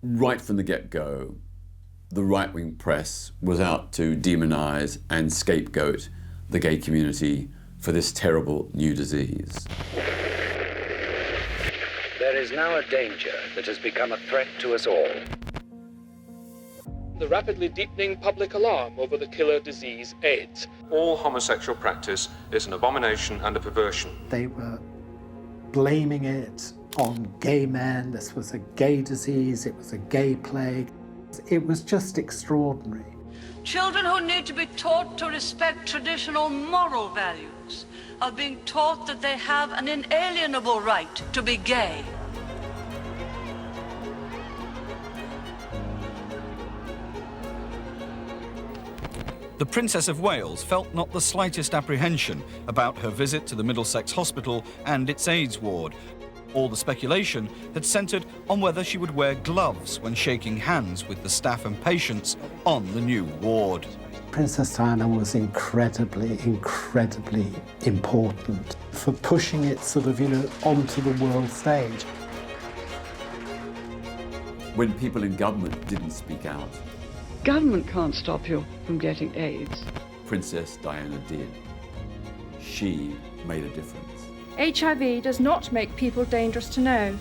right from the get-go, the right-wing press was out to demonise and scapegoat the gay community for this terrible new disease. There is now a danger that has become a threat to us all. The rapidly deepening public alarm over the killer disease AIDS. All homosexual practice is an abomination and a perversion. They were blaming it on gay men. This was a gay disease, it was a gay plague. It was just extraordinary. Children who need to be taught to respect traditional moral values are being taught that they have an inalienable right to be gay. The Princess of Wales felt not the slightest apprehension about her visit to the Middlesex Hospital and its AIDS ward. All the speculation had centred on whether she would wear gloves when shaking hands with the staff and patients on the new ward. Princess Diana was incredibly important for pushing it sort of, onto the world stage. When people in government didn't speak out, Government can't stop you from getting AIDS. Princess Diana did. She made a difference. HIV does not make people dangerous to know,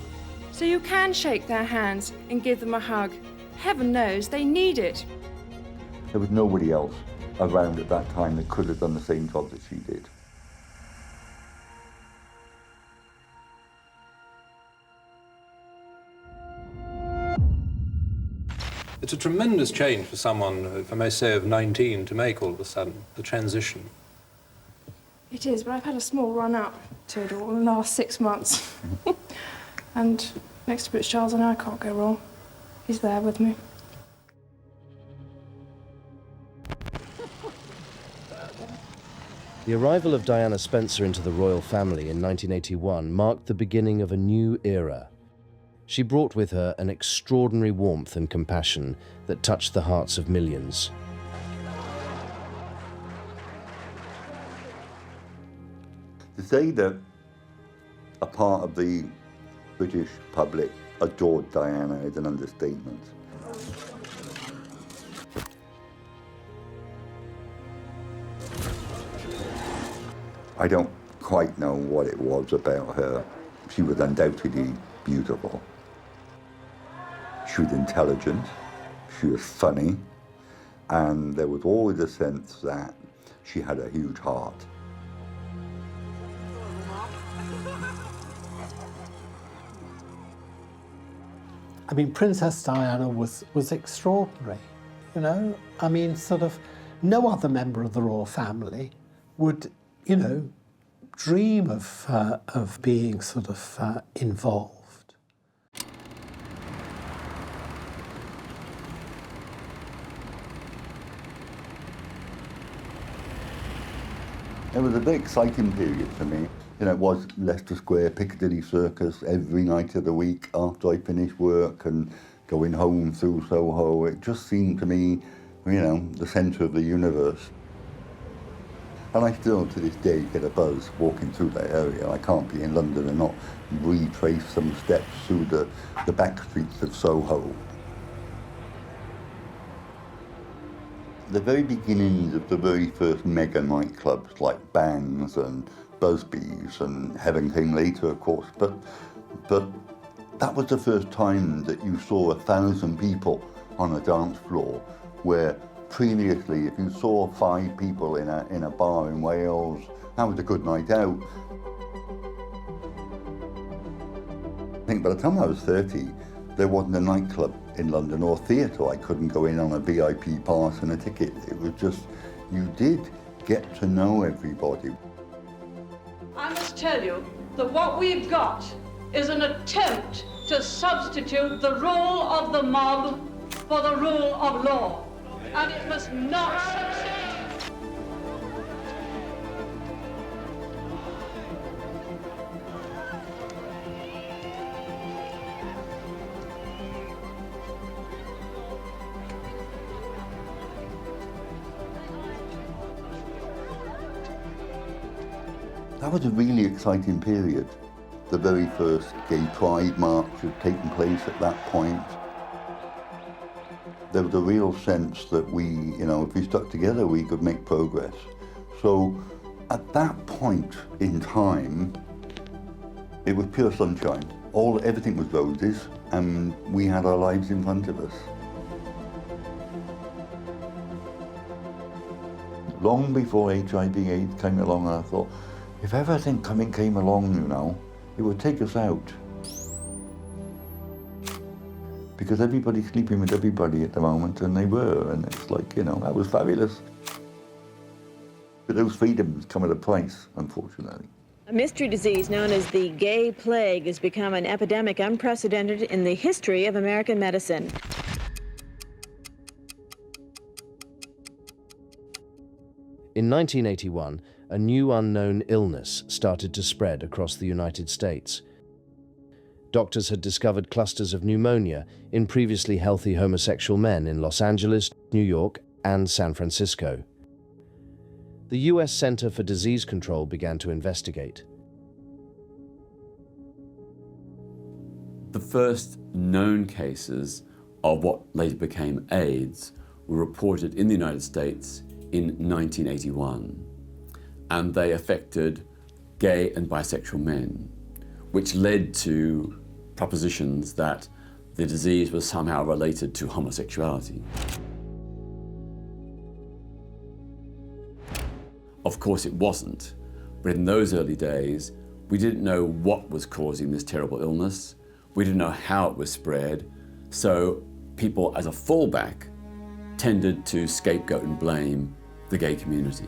so you can shake their hands and give them a hug. Heaven knows they need it. There was nobody else around at that time that could have done the same job that she did. It's a tremendous change for someone, if I may say, of 19 to make all of a sudden, the transition. It is, but I've had a small run up to it all in the last 6 months. And next to Prince Charles, I know I can't go wrong. He's there with me. The arrival of Diana Spencer into the royal family in 1981 marked the beginning of a new era. She brought with her an extraordinary warmth and compassion that touched the hearts of millions. To say that a part of the British public adored Diana is an understatement. I don't quite know what it was about her. She was undoubtedly beautiful. She was intelligent, she was funny, and there was always a sense that she had a huge heart. I mean, Princess Diana was extraordinary, I mean, sort of no other member of the royal family would, dream of being sort of involved. It was a very exciting period for me. It was Leicester Square, Piccadilly Circus every night of the week after I finished work and going home through Soho. It just seemed to me, the centre of the universe. And I still, to this day, get a buzz walking through that area. I can't be in London and not retrace some steps through the back streets of Soho. The very beginnings of the very first mega nightclubs like Bangs and Busby's, and Heaven Came Later, of course, but that was the first time that you saw 1,000 people on a dance floor, where previously, if you saw 5 people in a bar in Wales, that was a good night out. I think by the time I was 30, there wasn't a nightclub in London or theatre I couldn't go in on a VIP pass and a ticket. It was just, you did get to know everybody. I must tell you that what we've got is an attempt to substitute the rule of the mob for the rule of law. And it must not succeed. That was a really exciting period. The very first gay pride march had taken place at that point. There was a real sense that we, if we stuck together, we could make progress. So at that point in time, it was pure sunshine. Everything was roses, and we had our lives in front of us. Long before HIV/AIDS came along, I thought, if everything came along, it would take us out. Because everybody's sleeping with everybody at the moment, and they were, and it's like, that was fabulous. But those freedoms come at a price, unfortunately. A mystery disease known as the gay plague has become an epidemic unprecedented in the history of American medicine. In 1981, a new unknown illness started to spread across the United States. Doctors had discovered clusters of pneumonia in previously healthy homosexual men in Los Angeles, New York, and San Francisco. The US Center for Disease Control began to investigate. The first known cases of what later became AIDS were reported in the United States in 1981, and they affected gay and bisexual men, which led to propositions that the disease was somehow related to homosexuality. Of course it wasn't, but in those early days, we didn't know what was causing this terrible illness. We didn't know how it was spread, so people as a fallback tended to scapegoat and blame the gay community.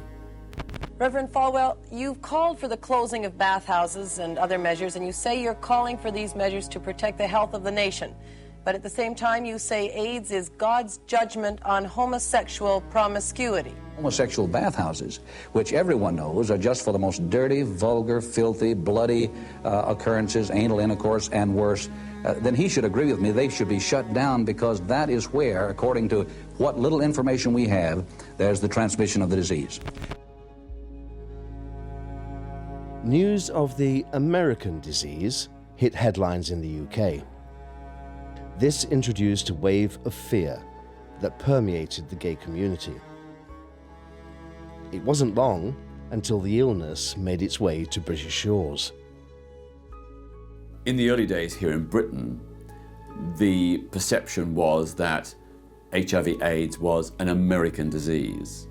Reverend Falwell, you've called for the closing of bathhouses and other measures, and you say you're calling for these measures to protect the health of the nation. But at the same time, you say AIDS is God's judgment on homosexual promiscuity. Homosexual bathhouses, which everyone knows are just for the most dirty, vulgar, filthy, bloody occurrences, anal intercourse, and worse, then he should agree with me. They should be shut down, because that is where, according to what little information we have, there's the transmission of the disease. News of the American disease hit headlines in the UK. This introduced a wave of fear that permeated the gay community. It wasn't long until the illness made its way to British shores. In the early days here in Britain, the perception was that HIV/AIDS was an American disease.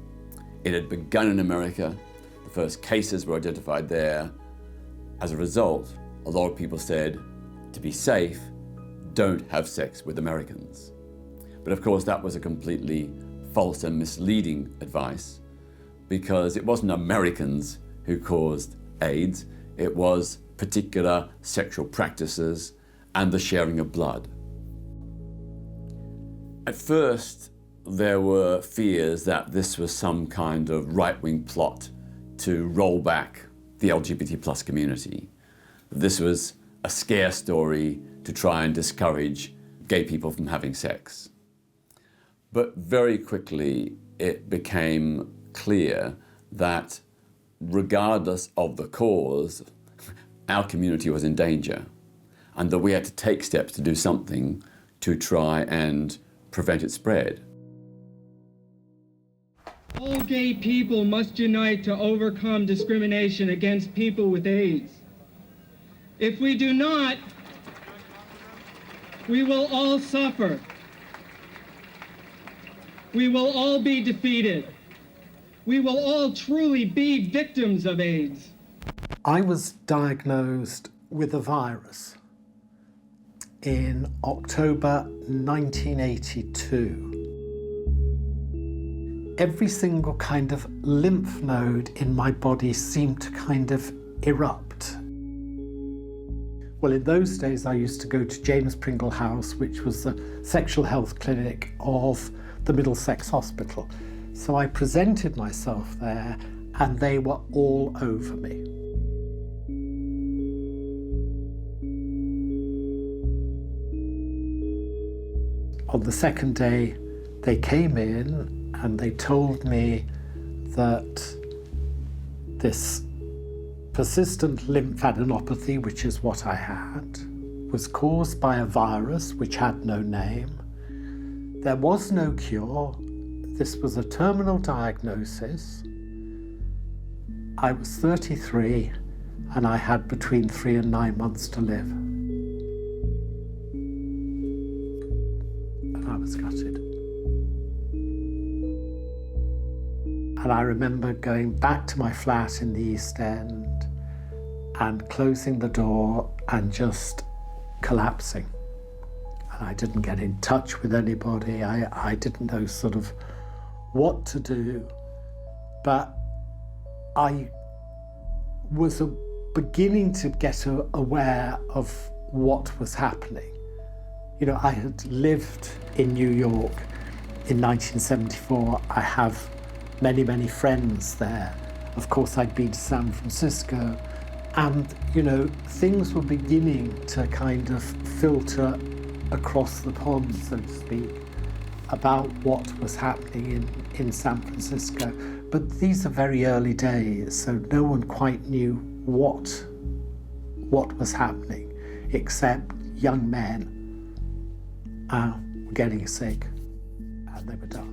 It had begun in America. The first cases were identified there. As a result, a lot of people said, to be safe, don't have sex with Americans. But of course, that was a completely false and misleading advice, because it wasn't Americans who caused AIDS, it was particular sexual practices and the sharing of blood. At first, there were fears that this was some kind of right-wing plot to roll back the LGBT+ community. This was a scare story to try and discourage gay people from having sex. But very quickly, it became clear that regardless of the cause, our community was in danger, and that we had to take steps to do something to try and prevent its spread. All gay people must unite to overcome discrimination against people with AIDS. If we do not, we will all suffer. We will all be defeated. We will all truly be victims of AIDS. I was diagnosed with a virus in October 1982. Every single kind of lymph node in my body seemed to kind of erupt. Well, in those days, I used to go to James Pringle House, which was the sexual health clinic of the Middlesex Hospital. So I presented myself there, and they were all over me. On the second day, they came in and they told me that this persistent lymphadenopathy, which is what I had, was caused by a virus which had no name, There was no cure. This was a terminal diagnosis. I was 33 and I had between 3 and 9 months to live. And I was gutted. And I remember going back to my flat in the East End and closing the door and just collapsing. And I didn't get in touch with anybody. I didn't know sort of what to do. But I was beginning to get aware of what was happening. You know, I had lived in New York in 1974. I have many, many friends there. Of course, I'd been to San Francisco. And, you know, things were beginning to kind of filter across the pond, so to speak, about what was happening in San Francisco. But these are very early days, so no one quite knew what was happening, except young men were getting sick and they were dying.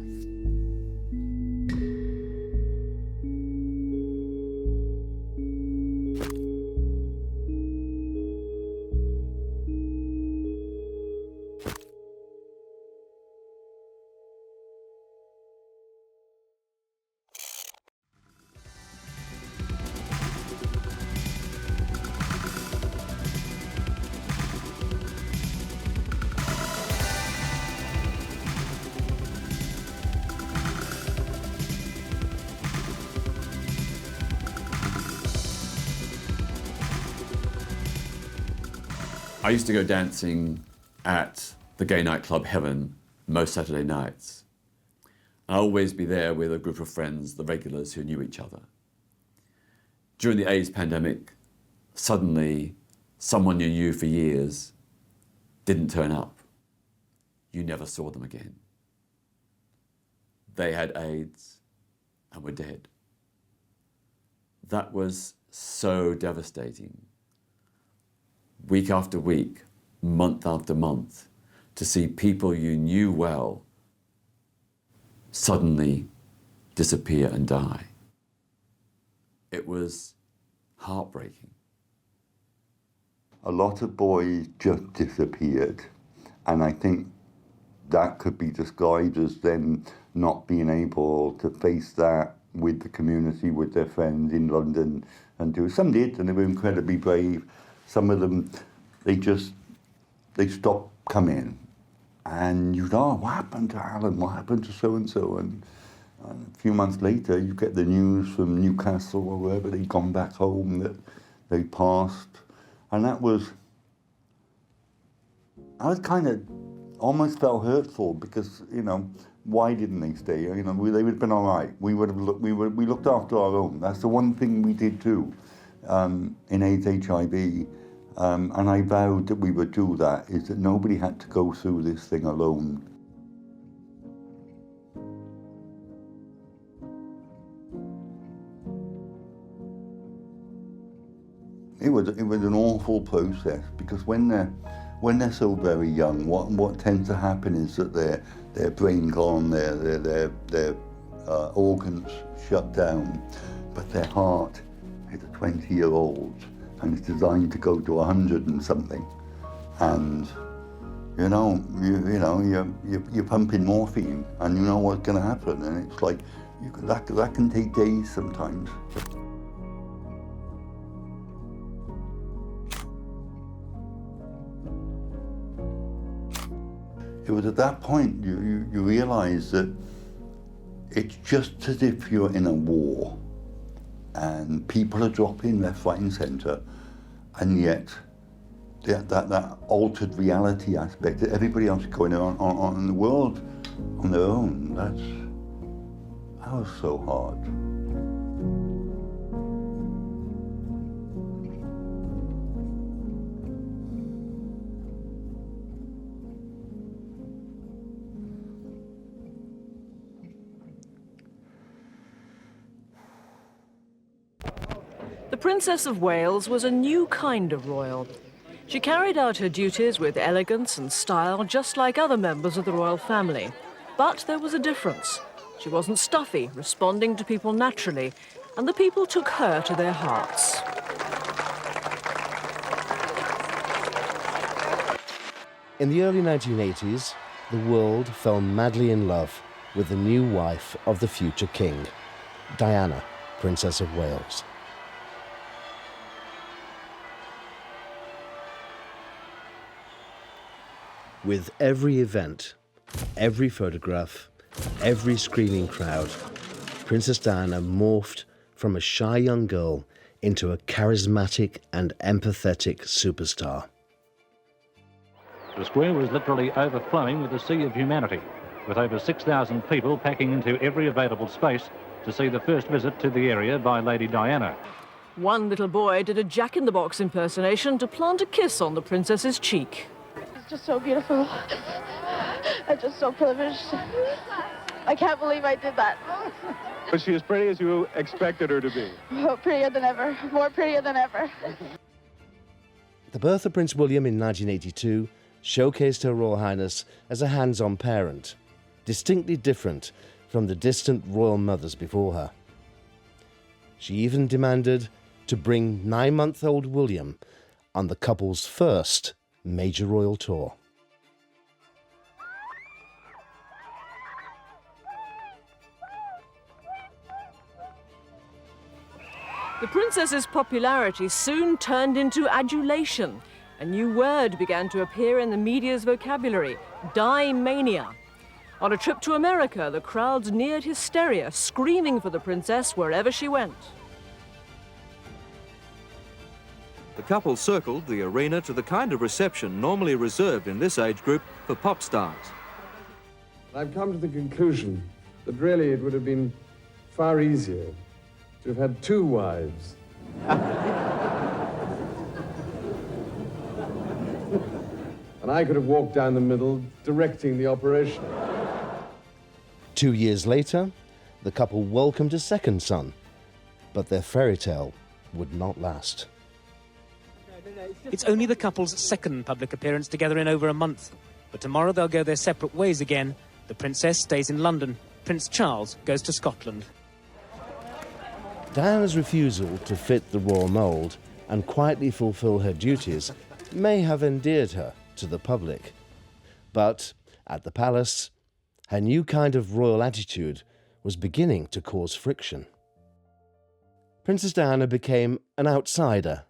I used to go dancing at the gay nightclub Heaven most Saturday nights. I'd always be there with a group of friends, the regulars who knew each other. During the AIDS pandemic, suddenly someone you knew for years didn't turn up. You never saw them again. They had AIDS and were dead. That was so devastating. Week after week, month after month, to see people you knew well suddenly disappear and die. It was heartbreaking. A lot of boys just disappeared, and I think that could be described as them not being able to face that with the community, with their friends in London, and do. Some did, and they were incredibly brave. Some of them, they stopped coming, and you know, what happened to Alan? What happened to so-and-so? And a few months later, you get the news from Newcastle or wherever they'd gone back home that they passed. And that was, I was kind of, almost felt hurtful because, you know, why didn't they stay? You know, they would have been all right. We looked after our own. That's the one thing we did too in AIDS HIV. And I vowed that we would do that, is that nobody had to go through this thing alone. It was an awful process, because when they're so very young, what tends to happen is that their brain gone, their organs shut down, but their heart is a 20-year-old, and it's designed to go to 100 and something. And you're pumping morphine, and you know what's going to happen, and it's like that can take days sometimes. It was at that point you realise that it's just as if you're in a war, and people are dropping left, right and centre, and yet that altered reality aspect that everybody else is going on in the world on their own, that was so hard. The Princess of Wales was a new kind of royal. She carried out her duties with elegance and style, just like other members of the royal family. But there was a difference. She wasn't stuffy, responding to people naturally, and the people took her to their hearts. In the early 1980s, the world fell madly in love with the new wife of the future king, Diana, Princess of Wales. With every event, every photograph, every screening crowd, Princess Diana morphed from a shy young girl into a charismatic and empathetic superstar. The square was literally overflowing with a sea of humanity, with over 6,000 people packing into every available space to see the first visit to the area by Lady Diana. One little boy did a Jack-in-the-Box impersonation to plant a kiss on the princess's cheek. It's just so beautiful. I'm just so privileged. I can't believe I did that. Was she as pretty as you expected her to be? Oh, prettier than ever. More prettier than ever. The birth of Prince William in 1982 showcased Her Royal Highness as a hands-on parent, distinctly different from the distant royal mothers before her. She even demanded to bring 9-month-old William on the couple's first major royal tour. The princess's popularity soon turned into adulation. A new word began to appear in the media's vocabulary, die-mania. On a trip to America, the crowds neared hysteria, screaming for the princess wherever she went. The couple circled the arena to the kind of reception normally reserved in this age group for pop stars. I've come to the conclusion that really it would have been far easier to have had 2 wives. And I could have walked down the middle, directing the operation. 2 years later, the couple welcomed a second son, but their fairy tale would not last. It's only the couple's second public appearance together in over a month, but tomorrow they'll go their separate ways again. The princess stays in London. Prince Charles goes to Scotland. Diana's refusal to fit the royal mould and quietly fulfill her duties may have endeared her to the public. But at the palace, her new kind of royal attitude was beginning to cause friction. Princess Diana became an outsider,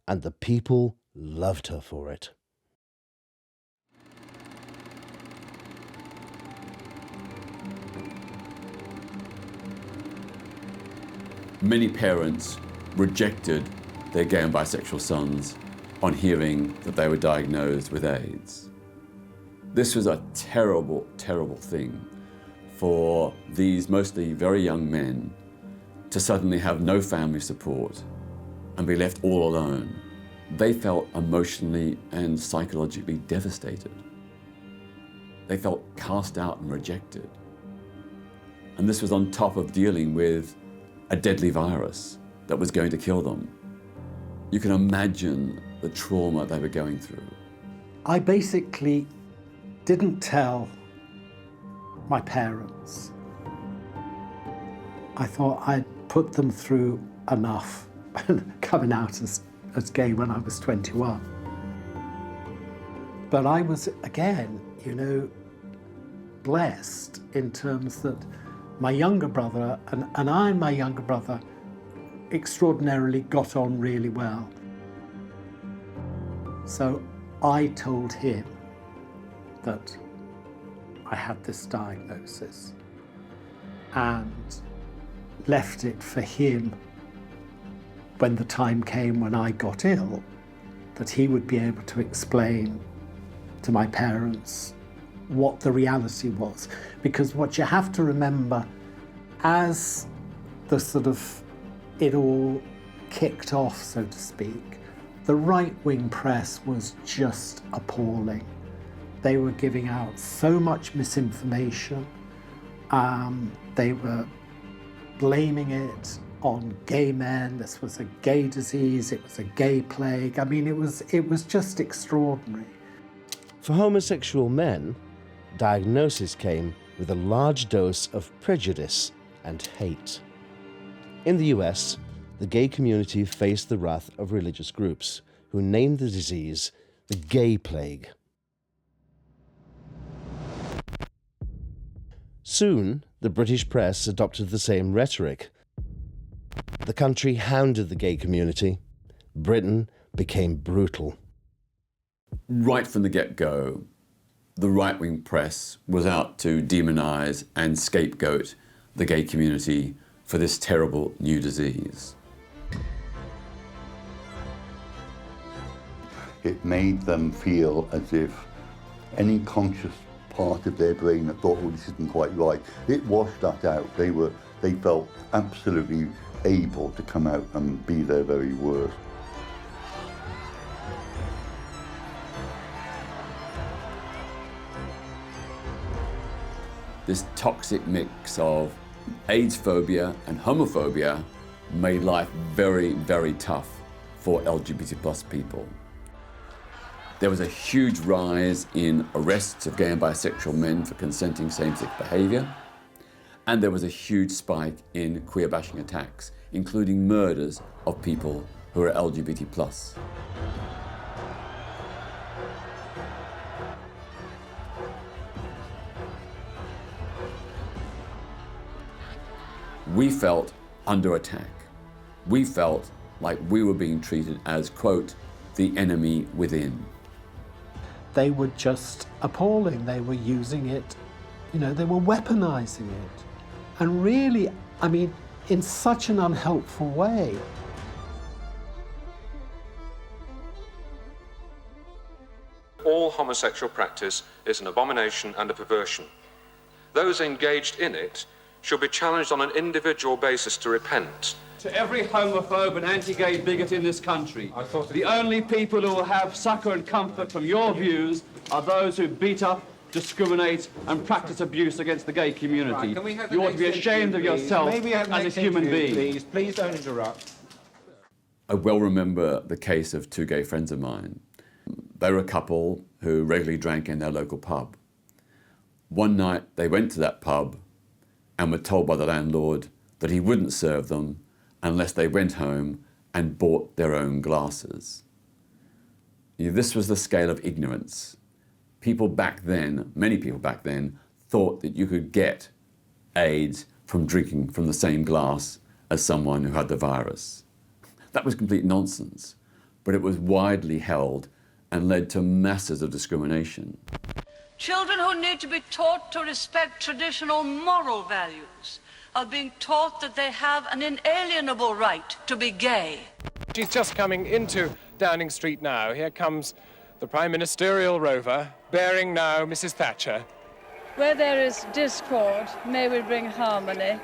and the people loved her for it. Many parents rejected their gay and bisexual sons on hearing that they were diagnosed with AIDS. This was a terrible, terrible thing for these mostly very young men to suddenly have no family support and be left all alone. They felt emotionally and psychologically devastated. They felt cast out and rejected. And this was on top of dealing with a deadly virus that was going to kill them. You can imagine the trauma they were going through. I basically didn't tell my parents. I thought I'd put them through enough coming out as gay when I was 21. But I was, again, blessed in terms that my younger brother and I and my younger brother extraordinarily got on really well. So I told him that I had this diagnosis and left it for him when the time came when I got ill, that he would be able to explain to my parents what the reality was. Because what you have to remember, as the it all kicked off, so to speak, the right-wing press was just appalling. They were giving out so much misinformation. They were blaming it on gay men. This was a gay disease. It was a gay plague. I mean, it was just extraordinary. For homosexual men, diagnosis came with a large dose of prejudice and hate. In the US, the gay community faced the wrath of religious groups who named the disease the gay plague. Soon, the British press adopted the same rhetoric. The country hounded the gay community. Britain became brutal. Right from the get-go, the right-wing press was out to demonise and scapegoat the gay community for this terrible new disease. It made them feel as if any conscious part of their brain that thought, oh, this isn't quite right, it washed that out. They felt absolutely able to come out and be their very worst. This toxic mix of AIDS phobia and homophobia made life very, very tough for LGBT plus people. There was a huge rise in arrests of gay and bisexual men for consenting same-sex behaviour, and there was a huge spike in queer bashing attacks, including murders of people who are LGBT plus. We felt under attack. We felt like we were being treated as, quote, the enemy within. They were just appalling. They were using it, you know, they were weaponizing it. And really, I mean, in such an unhelpful way. All homosexual practice is an abomination and a perversion. Those engaged in it should be challenged on an individual basis to repent. To every homophobe and anti-gay bigot in this country, the only people who will have succour and comfort from your views are those who beat up, discriminate and practice abuse against the gay community. Right, you ought to be ashamed of yourself as a human being. Please don't interrupt. I well remember the case of two gay friends of mine. They were a couple who regularly drank in their local pub. One night they went to that pub and were told by the landlord that he wouldn't serve them unless they went home and bought their own glasses. You know, this was the scale of ignorance. People back then, many people back then, thought that you could get AIDS from drinking from the same glass as someone who had the virus. That was complete nonsense, but it was widely held and led to masses of discrimination. Children who need to be taught to respect traditional moral values are being taught that they have an inalienable right to be gay. She's just coming into Downing Street now. Here comes the Prime Ministerial rover, bearing now Mrs. Thatcher. Where there is discord, may we bring harmony.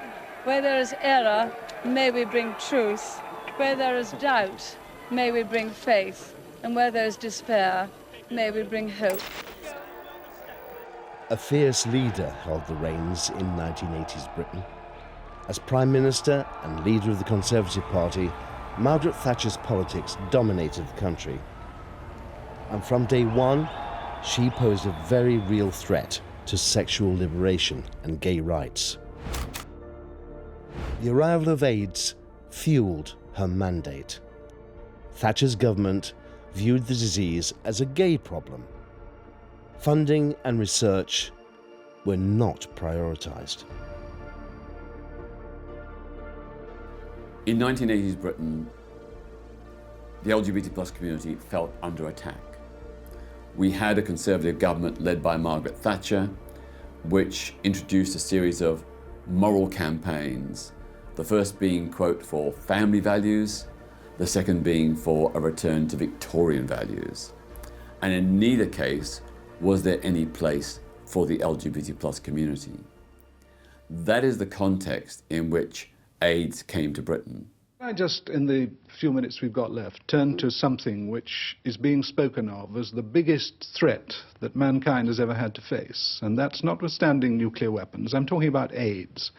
Where there is error, may we bring truth. Where there is doubt, may we bring faith. And where there is despair, may we bring hope. A fierce leader held the reins in 1980s Britain. As Prime Minister and leader of the Conservative Party, Margaret Thatcher's politics dominated the country. And from day one, she posed a very real threat to sexual liberation and gay rights. The arrival of AIDS fueled her mandate. Thatcher's government viewed the disease as a gay problem. Funding and research were not prioritised. In 1980s Britain, the LGBT plus community felt under attack. We had a Conservative government led by Margaret Thatcher, which introduced a series of moral campaigns, the first being, quote, for family values, the second being for a return to Victorian values. And in neither case was there any place for the LGBT plus community. That is the context in which AIDS came to Britain. I just, in the few minutes we've got left, turn to something which is being spoken of as the biggest threat that mankind has ever had to face, and that's notwithstanding nuclear weapons. I'm talking about AIDS.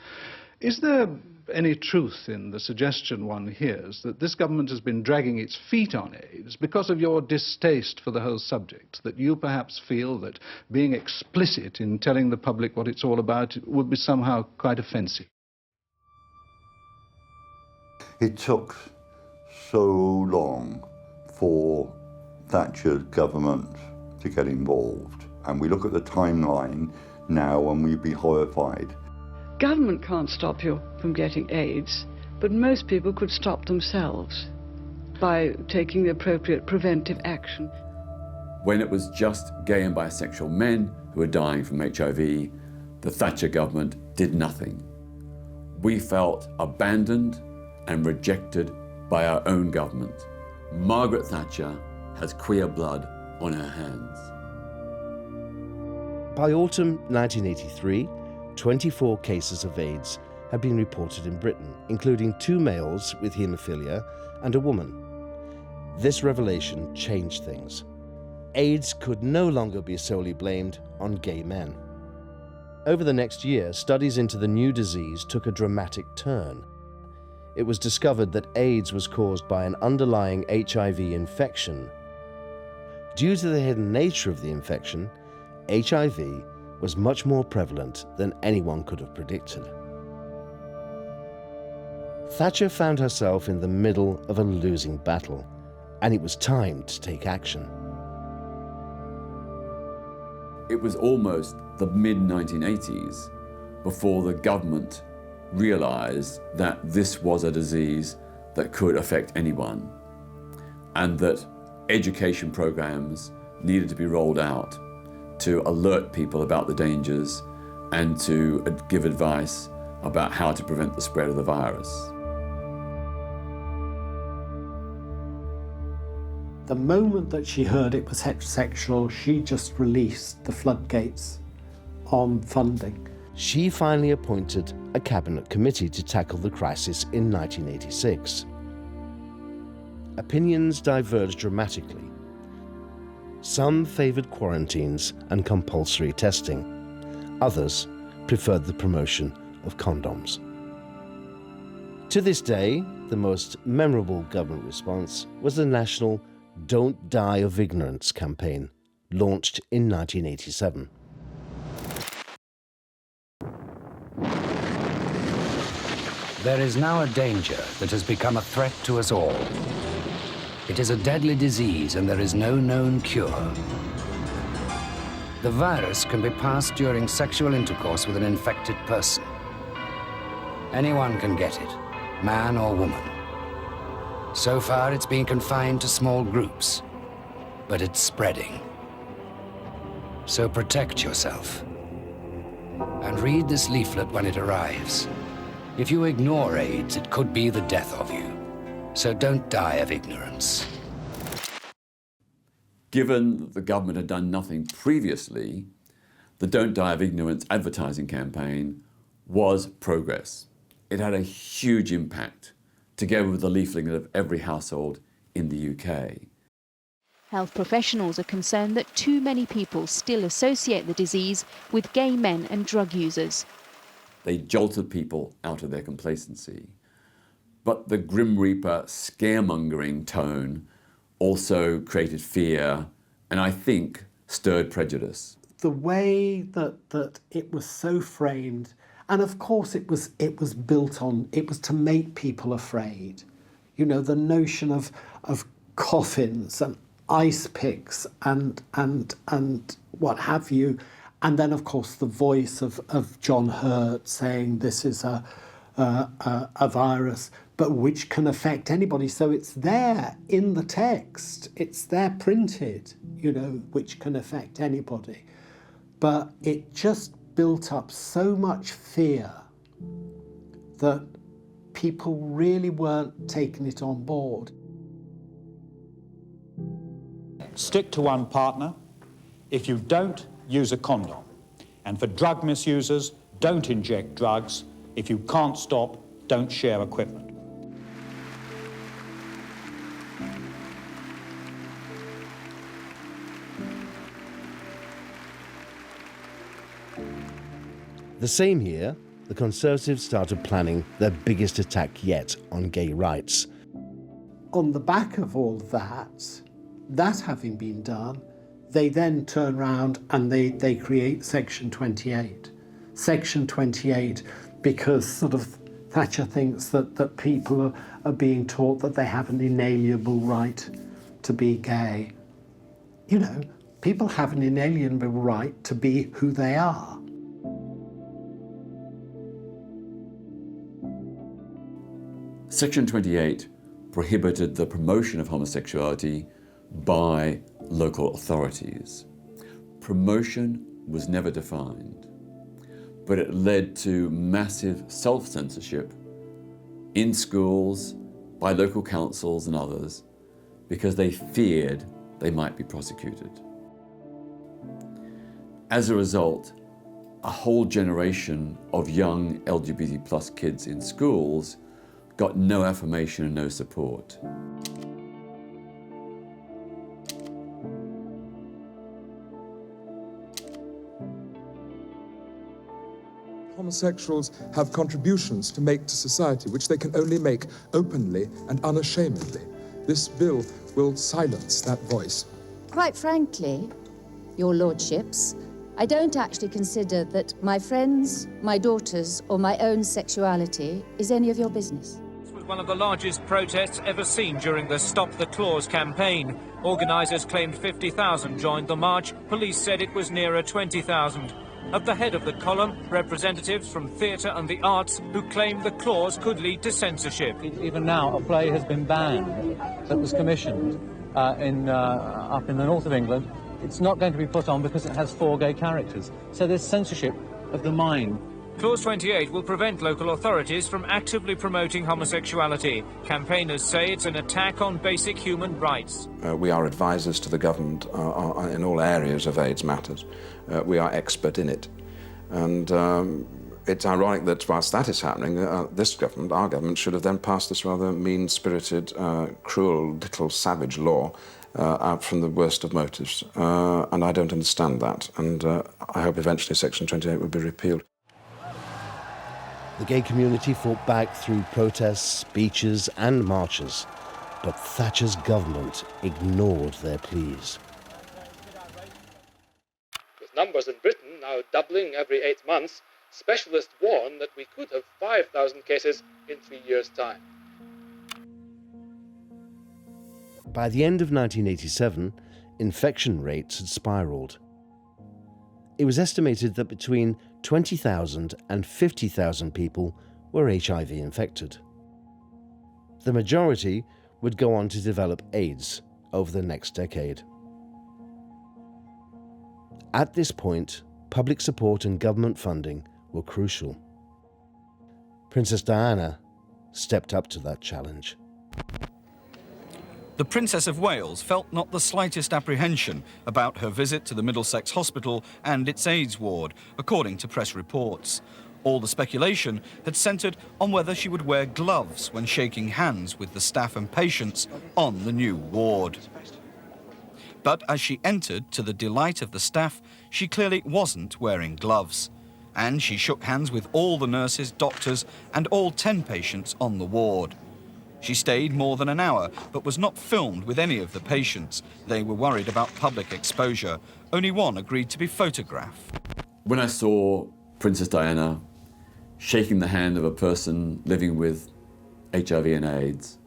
Is there any truth in the suggestion one hears that this government has been dragging its feet on AIDS because of your distaste for the whole subject, that you perhaps feel that being explicit in telling the public what it's all about would be somehow quite offensive. It took so long for Thatcher's government to get involved, and we look at the timeline now and we'd be horrified. Government can't stop you from getting AIDS, but most people could stop themselves by taking the appropriate preventive action. When it was just gay and bisexual men who were dying from HIV, the Thatcher government did nothing. We felt abandoned and rejected by our own government. Margaret Thatcher has queer blood on her hands. By autumn 1983, 24 cases of AIDS had been reported in Britain, including 2 males with haemophilia and a woman. This revelation changed things. AIDS could no longer be solely blamed on gay men. Over the next year, studies into the new disease took a dramatic turn. It was discovered that AIDS was caused by an underlying HIV infection. Due to the hidden nature of the infection, HIV was much more prevalent than anyone could have predicted. Thatcher found herself in the middle of a losing battle, and it was time to take action. It was almost the mid-1980s before the government realized that this was a disease that could affect anyone, and that education programs needed to be rolled out to alert people about the dangers and to give advice about how to prevent the spread of the virus. The moment that she heard it was heterosexual, she just released the floodgates on funding. She finally appointed a cabinet committee to tackle the crisis in 1986. Opinions diverged dramatically. Some favoured quarantines and compulsory testing. Others preferred the promotion of condoms. To this day, the most memorable government response was the national Don't Die of Ignorance campaign, launched in 1987. There is now a danger that has become a threat to us all. It is a deadly disease and there is no known cure. The virus can be passed during sexual intercourse with an infected person. Anyone can get it, man or woman. So far, it's been confined to small groups, but it's spreading. So protect yourself. And read this leaflet when it arrives. If you ignore AIDS, it could be the death of you. So don't die of ignorance. Given that the government had done nothing previously, the Don't Die of Ignorance advertising campaign was progress. It had a huge impact, together with the leafleting of every household in the UK. Health professionals are concerned that too many people still associate the disease with gay men and drug users. They jolted people out of their complacency. But the Grim Reaper scaremongering tone also created fear and I think stirred prejudice. The way that it was so framed, and of course it was built on, it was to make people afraid. You know, the notion of coffins and ice picks and what have you. And then of course the voice of John Hurt saying this is a virus, but which can affect anybody. So it's there in the text, it's there printed, you know, which can affect anybody. But it just built up so much fear that people really weren't taking it on board. Stick to one partner. If you don't, use a condom. And for drug misusers, don't inject drugs. If you can't stop, don't share equipment. The same year, the Conservatives started planning their biggest attack yet on gay rights. On the back of all that having been done, they then turn around and they create Section 28. Section 28 because sort of Thatcher thinks that people are being taught that they have an inalienable right to be gay. You know, people have an inalienable right to be who they are. Section 28 prohibited the promotion of homosexuality by local authorities. Promotion was never defined, but it led to massive self-censorship in schools, by local councils and others, because they feared they might be prosecuted. As a result, a whole generation of young LGBT+ kids in schools got no affirmation and no support. Homosexuals have contributions to make to society which they can only make openly and unashamedly. This bill will silence that voice. Quite frankly, your lordships, I don't actually consider that my friends, my daughters, or my own sexuality is any of your business. This was one of the largest protests ever seen during the Stop the Clause campaign. Organisers claimed 50,000 joined the march. Police said it was nearer 20,000. At the head of the column, representatives from theatre and the arts who claim the clause could lead to censorship. Even now, a play has been banned that was commissioned up in the north of England. It's not going to be put on because it has 4 gay characters. So there's censorship of the mind. Clause 28 will prevent local authorities from actively promoting homosexuality. Campaigners say it's an attack on basic human rights. We are advisors to the government in all areas of AIDS matters. We are expert in it. And it's ironic that whilst that is happening, this government, our government, should have then passed this rather mean-spirited, cruel, little savage law out from the worst of motives. And I don't understand that. And I hope eventually Section 28 will be repealed. The gay community fought back through protests, speeches and marches, but Thatcher's government ignored their pleas. With numbers in Britain now doubling every 8 months, specialists warn that we could have 5,000 cases in 3 years' time. By the end of 1987, infection rates had spiralled. It was estimated that between 20,000 and 50,000 people were HIV infected. The majority would go on to develop AIDS over the next decade. At this point, public support and government funding were crucial. Princess Diana stepped up to that challenge. The Princess of Wales felt not the slightest apprehension about her visit to the Middlesex Hospital and its AIDS ward, according to press reports. All the speculation had centred on whether she would wear gloves when shaking hands with the staff and patients on the new ward. But as she entered, to the delight of the staff, she clearly wasn't wearing gloves. And she shook hands with all the nurses, doctors and all 10 patients on the ward. She stayed more than an hour, but was not filmed with any of the patients. They were worried about public exposure. Only one agreed to be photographed. When I saw Princess Diana shaking the hand of a person living with HIV and AIDS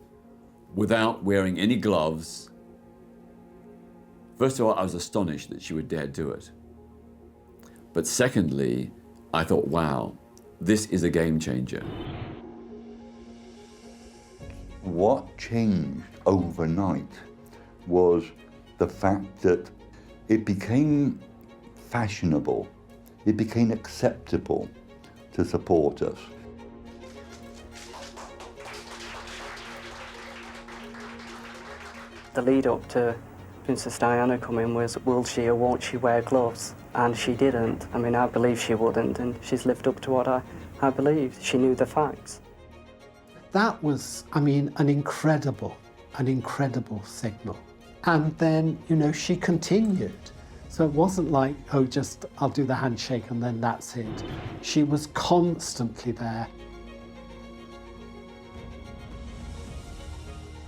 without wearing any gloves, first of all, I was astonished that she would dare do it. But secondly, I thought, wow, this is a game changer. What changed overnight was the fact that it became fashionable, it became acceptable to support us. The lead up to Princess Diana coming was, will she or won't she wear gloves? And she didn't. I mean, I believe she wouldn't, and she's lived up to what I believed. She knew the facts. That was, I mean, an incredible signal. And then, you know, she continued. So it wasn't like, oh, just I'll do the handshake and then that's it. She was constantly there.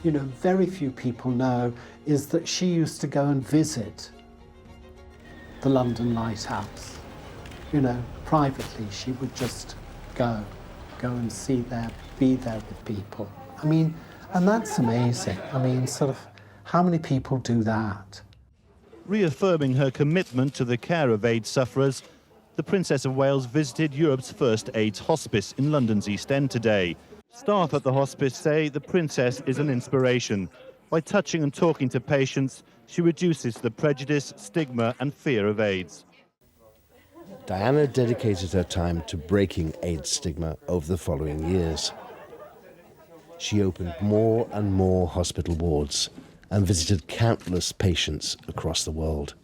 You know, very few people know is that she used to go and visit the London Lighthouse. You know, privately, she would just go and be there with people. I mean, and that's amazing. I mean, sort of, how many people do that? Reaffirming her commitment to the care of AIDS sufferers, the Princess of Wales visited Europe's first AIDS hospice in London's East End today. Staff at the hospice say the Princess is an inspiration. By touching and talking to patients, she reduces the prejudice, stigma and fear of AIDS. Diana dedicated her time to breaking AIDS stigma over the following years. She opened more and more hospital wards and visited countless patients across the world.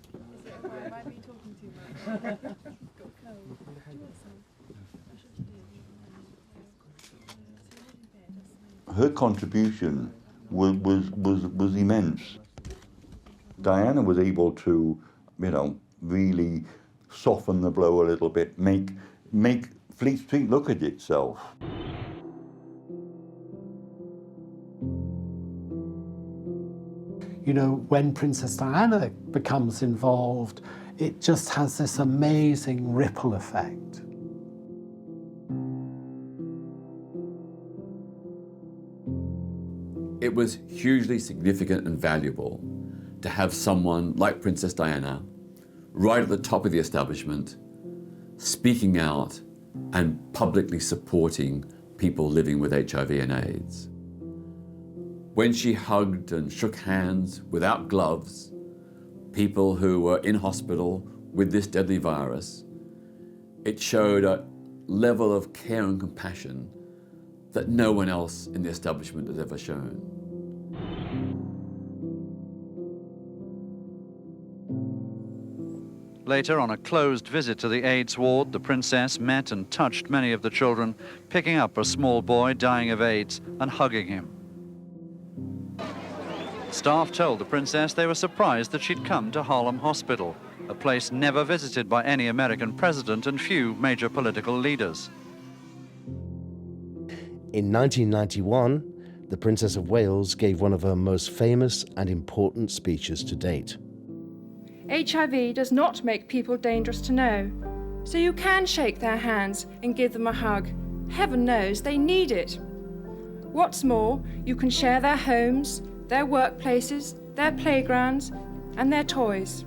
Her contribution was immense. Diana was able to, you know, really soften the blow a little bit, make Fleet Street look at itself. You know, when Princess Diana becomes involved, it just has this amazing ripple effect. It was hugely significant and valuable to have someone like Princess Diana right at the top of the establishment, speaking out and publicly supporting people living with HIV and AIDS. When she hugged and shook hands without gloves, people who were in hospital with this deadly virus, it showed a level of care and compassion that no one else in the establishment has ever shown. Later, on a closed visit to the AIDS ward, the Princess met and touched many of the children, picking up a small boy dying of AIDS and hugging him. Staff told the Princess they were surprised that she'd come to Harlem Hospital, a place never visited by any American president and few major political leaders. In 1991, the Princess of Wales gave one of her most famous and important speeches to date. HIV does not make people dangerous to know, so you can shake their hands and give them a hug. Heaven knows they need it. What's more, you can share their homes, their workplaces, their playgrounds, and their toys.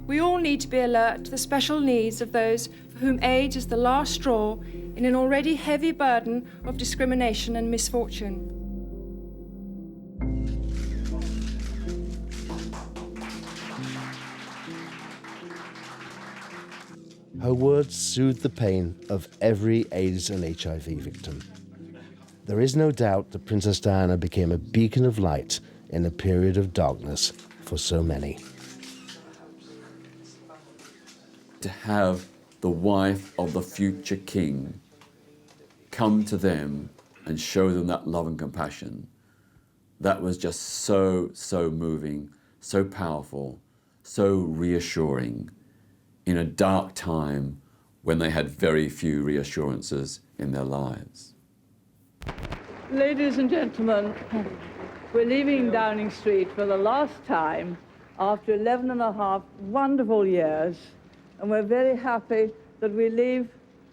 We all need to be alert to the special needs of those for whom AIDS is the last straw in an already heavy burden of discrimination and misfortune. Her words soothed the pain of every AIDS and HIV victim. There is no doubt that Princess Diana became a beacon of light in a period of darkness for so many. To have the wife of the future king come to them and show them that love and compassion, that was just so moving, so powerful, so reassuring in a dark time when they had very few reassurances in their lives. Ladies and gentlemen, we're leaving Downing Street for the last time after 11.5 wonderful years, and we're very happy that we leave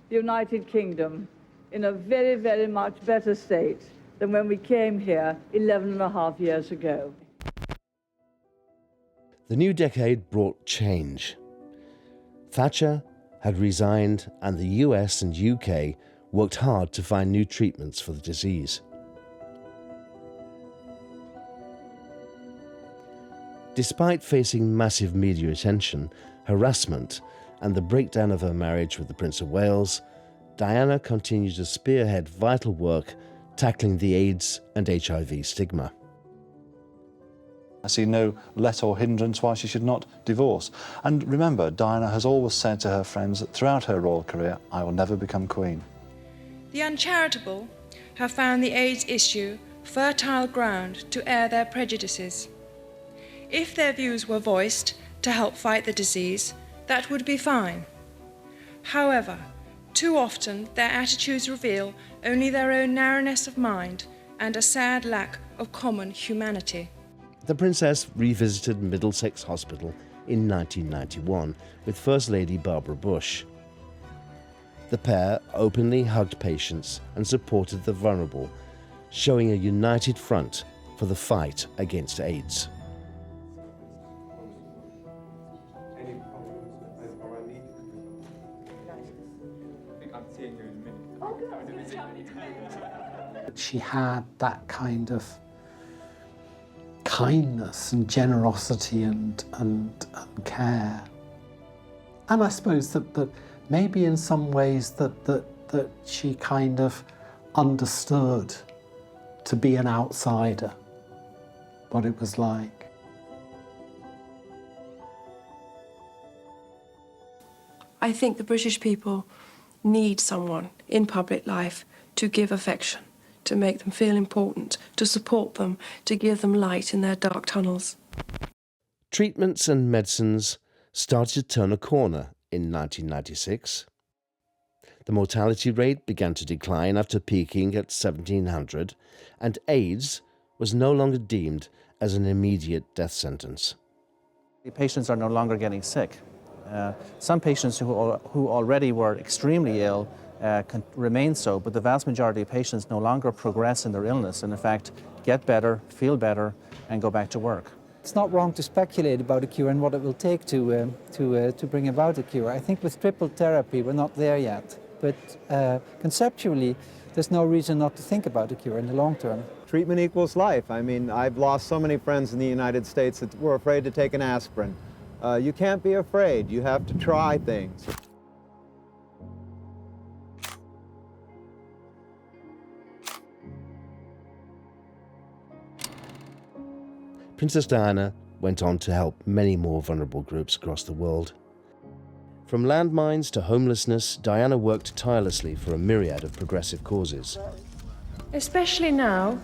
the United Kingdom in a very, very much better state than when we came here 11.5 years ago. The new decade brought change. Thatcher had resigned, and the US and UK worked hard to find new treatments for the disease. Despite facing massive media attention, harassment, and the breakdown of her marriage with the Prince of Wales, Diana continued to spearhead vital work tackling the AIDS and HIV stigma. I see no let or hindrance why she should not divorce. And remember, Diana has always said to her friends that throughout her royal career, I will never become queen. The uncharitable have found the AIDS issue fertile ground to air their prejudices. If their views were voiced, to help fight the disease, that would be fine. However, too often their attitudes reveal only their own narrowness of mind and a sad lack of common humanity. The Princess revisited Middlesex Hospital in 1991 with First Lady Barbara Bush. The pair openly hugged patients and supported the vulnerable, showing a united front for the fight against AIDS. She had that kind of kindness and generosity and care. And I suppose that maybe in some ways that she kind of understood to be an outsider, what it was like. I think the British people need someone in public life to give affection, to make them feel important, to support them, to give them light in their dark tunnels. Treatments and medicines started to turn a corner in 1996. The mortality rate began to decline after peaking at 1,700, and AIDS was no longer deemed as an immediate death sentence. The patients are no longer getting sick. Some patients who already were extremely ill can remain so, but the vast majority of patients no longer progress in their illness and in fact get better, feel better and go back to work. It's not wrong to speculate about a cure and what it will take to bring about a cure. I think with triple therapy we're not there yet, but conceptually there's no reason not to think about a cure in the long term. Treatment equals life. I mean, I've lost so many friends in the United States that were afraid to take an aspirin. You can't be afraid, you have to try things. Princess Diana went on to help many more vulnerable groups across the world. From landmines to homelessness, Diana worked tirelessly for a myriad of progressive causes. Especially now,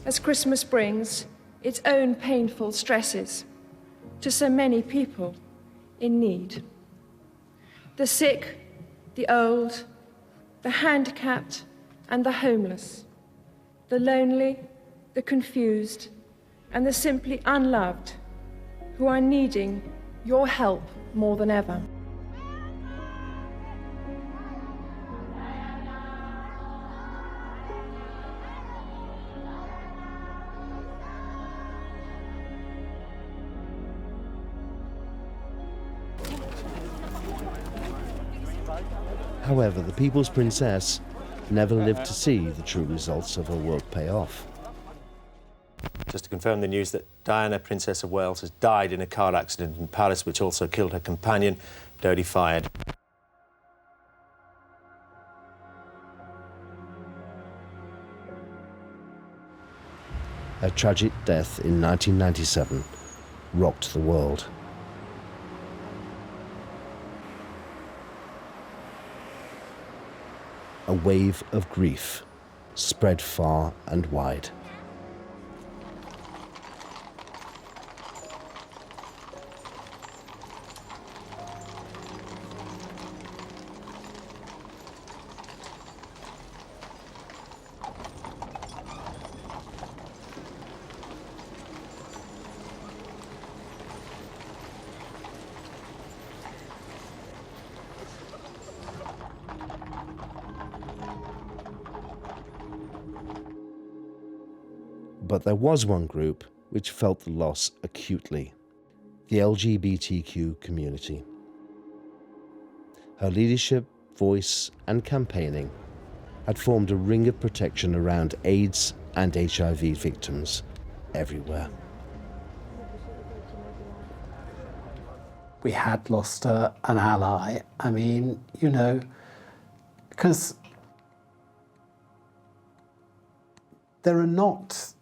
as Christmas brings its own painful stresses to so many people in need. The sick, the old, the handicapped and the homeless, the lonely, the confused, and the simply unloved, who are needing your help more than ever. However, the People's Princess never lived to see the true results of her work pay off. Just to confirm the news that Diana, Princess of Wales, has died in a car accident in Paris, which also killed her companion, Dodi Fayed. Her tragic death in 1997 rocked the world. A wave of grief spread far and wide. But there was one group which felt the loss acutely: the LGBTQ community. Her leadership, voice and campaigning had formed a ring of protection around AIDS and HIV victims everywhere. We had lost an ally. I mean, you know, because there are not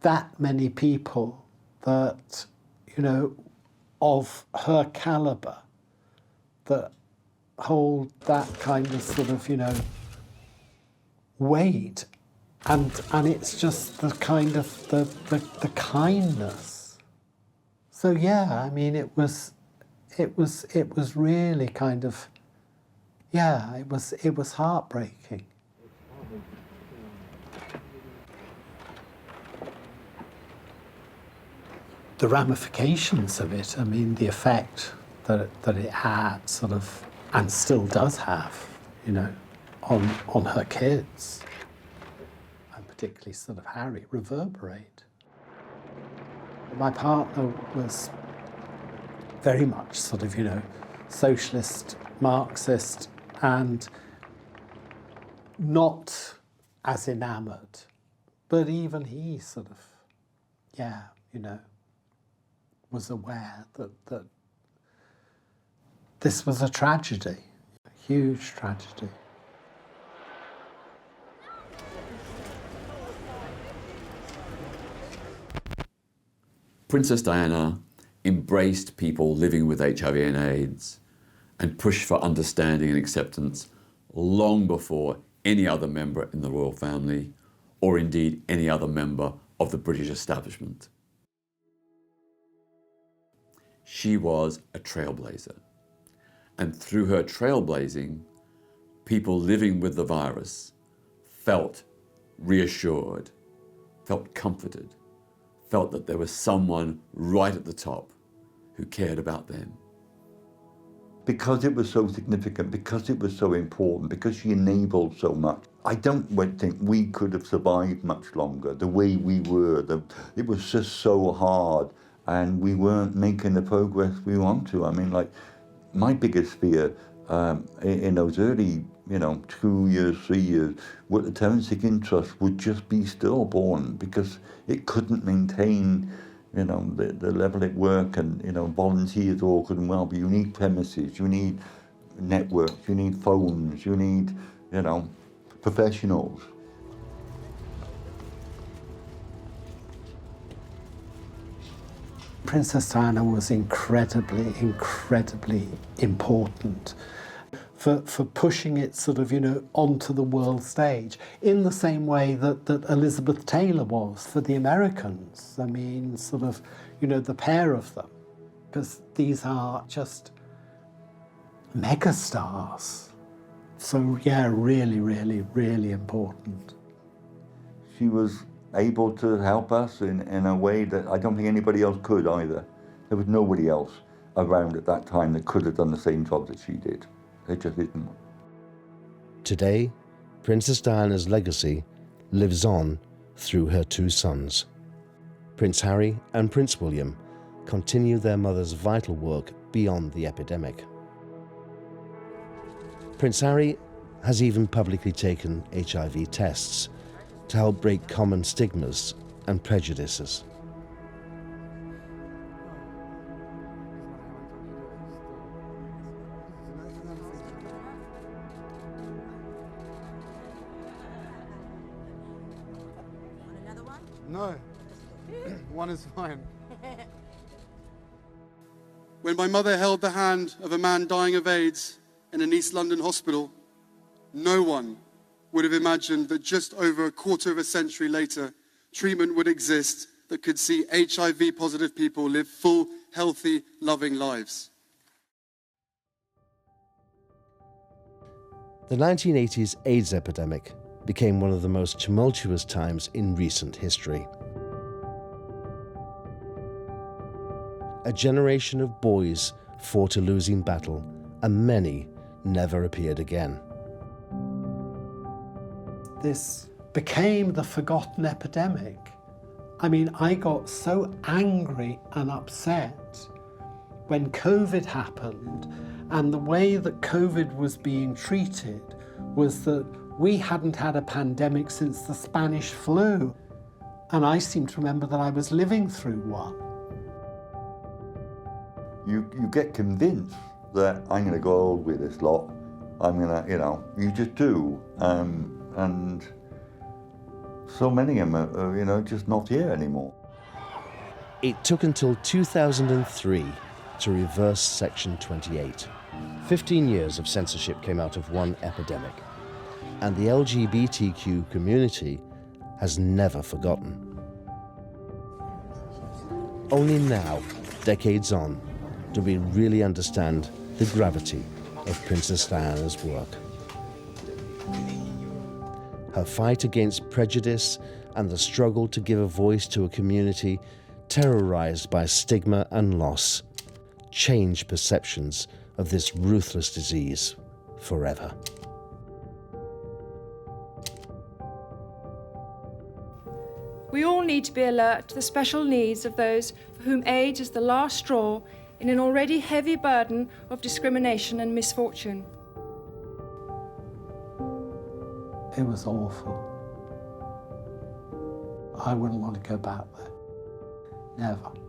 that many people that, you know, of her caliber that hold that kind of sort of, you know, weight. And it's just the kind of the kindness So yeah, I mean, it was really kind of, yeah, it was heartbreaking. The ramifications of it, I mean, the effect that it had sort of, and still does have, you know, on her kids, and particularly sort of Harry, reverberate. My partner was very much sort of, you know, socialist, Marxist, and not as enamoured, but even he sort of, yeah, you know, was aware that this was a tragedy, a huge tragedy. Princess Diana embraced people living with HIV and AIDS and pushed for understanding and acceptance long before any other member in the royal family, or indeed any other member of the British establishment. She was a trailblazer, and through her trailblazing, people living with the virus felt reassured, felt comforted, felt that there was someone right at the top who cared about them. Because it was so significant, because it was so important, because she enabled so much, I don't think we could have survived much longer the way we were. It was just so hard, and we weren't making the progress we want to. I mean, like, my biggest fear in those early, 2 years, 3 years, was the Terence Higgin Trust would just be stillborn because it couldn't maintain, the level at work, and, volunteers all couldn't well, but you need premises, you need networks, you need phones, you need, professionals. Princess Diana was incredibly, incredibly important for pushing it sort of, onto the world stage in the same way that Elizabeth Taylor was for the Americans. I mean, sort of, the pair of them, because these are just megastars. So, yeah, really, really, really important. She was able to help us in a way that I don't think anybody else could either. There was nobody else around at that time that could have done the same job that she did. There just isn't. Today, Princess Diana's legacy lives on through her two sons. Prince Harry and Prince William continue their mother's vital work beyond the epidemic. Prince Harry has even publicly taken HIV tests to help break common stigmas and prejudices. No, one is fine. When my mother held the hand of a man dying of AIDS in an East London hospital, no one would have imagined that just over a quarter of a century later, treatment would exist that could see HIV-positive people live full, healthy, loving lives. The 1980s AIDS epidemic became one of the most tumultuous times in recent history. A generation of boys fought a losing battle, and many never appeared again. This became the forgotten epidemic. I mean, I got so angry and upset when COVID happened, and the way that COVID was being treated was that we hadn't had a pandemic since the Spanish flu. And I seem to remember that I was living through one. You get convinced that I'm going to go old with this lot. I'm going to, you just do. And so many of them are, just not here anymore. It took until 2003 to reverse Section 28. 15 years of censorship came out of one epidemic, and the LGBTQ community has never forgotten. Only now decades on, do we really understand the gravity of Princess Diana's work. Her fight against prejudice and the struggle to give a voice to a community terrorized by stigma and loss changed perceptions of this ruthless disease forever. We all need to be alert to the special needs of those for whom AIDS is the last straw in an already heavy burden of discrimination and misfortune. It was awful. I wouldn't want to go back there. Never.